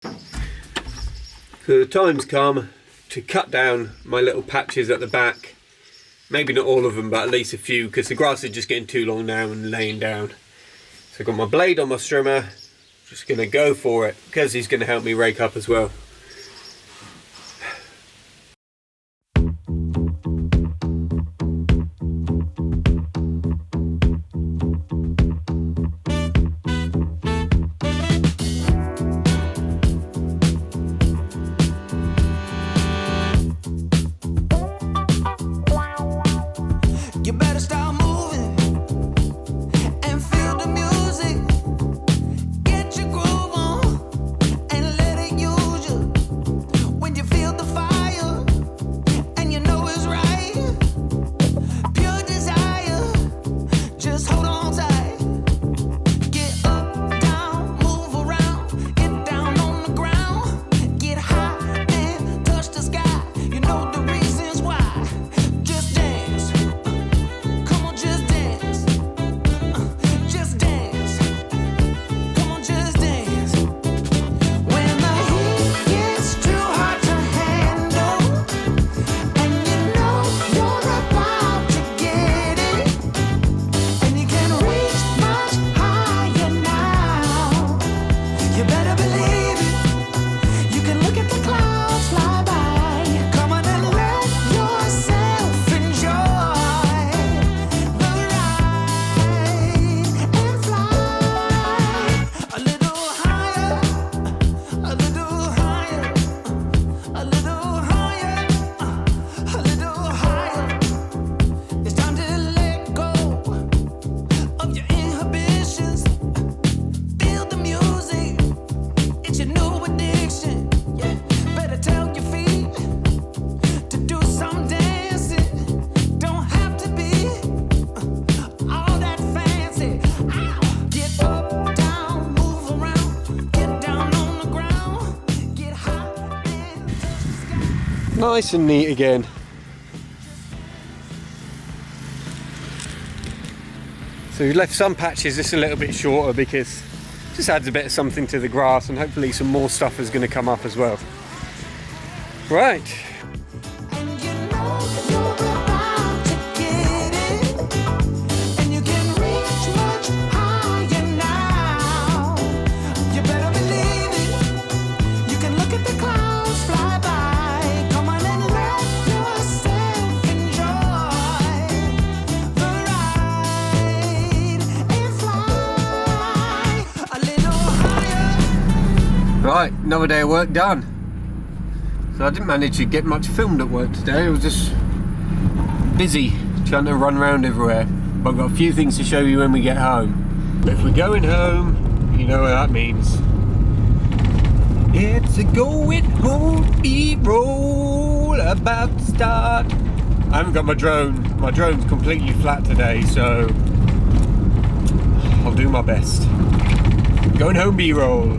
So the time's come to cut down my little patches at the back. Maybe not all of them, but at least a few, because the grass is just getting too long now and laying down. So I've got my blade on my strimmer, just going to go for it, because he's going to help me rake up as well. Nice and neat again. So we left some patches just a little bit shorter because it just adds a bit of something to the grass, and hopefully some more stuff is going to come up as well. Right. Right, another day of work done. So I didn't manage to get much filmed at work today. I was just busy trying to run around everywhere. But I've got a few things to show you when we get home. But if we're going home, you know what that means. It's a going home B-roll about to start. I haven't got my drone. My drone's completely flat today, so I'll do my best. Going home B-roll.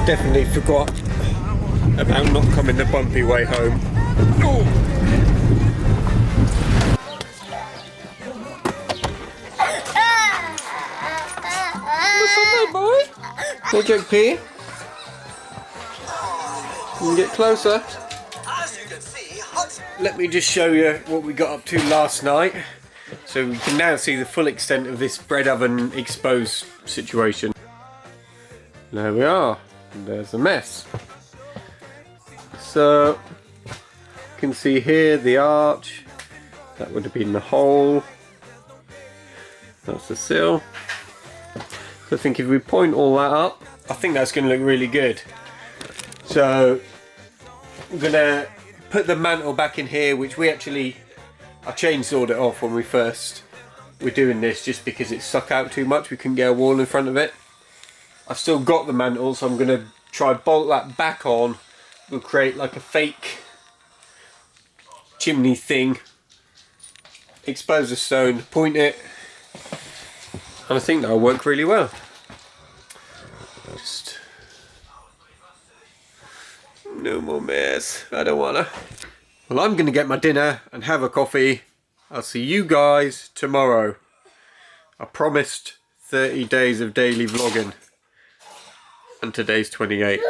Definitely forgot about not coming the bumpy way home. What's on there, boy? Hey, Jake P. You can get closer. Let me just show you what we got up to last night. So we can now see the full extent of this bread oven exposed situation. There we are. And there's a mess. So you can see here the arch. That would have been the hole. That's the sill. So I think if we point all that up, I think that's going to look really good. So I'm going to put the mantle back in here, which I chainsawed it off when we first were doing this, just because it stuck out too much. We couldn't get a wall in front of it. I've still got the mantle, so I'm going to try bolt that back on. We'll create like a fake chimney thing, expose the stone, point it, and I think that'll work really well. Just no more mess. I don't wanna. Well, I'm gonna get my dinner and have a coffee. I'll see you guys tomorrow. I promised 30 days of daily vlogging, and today's 28.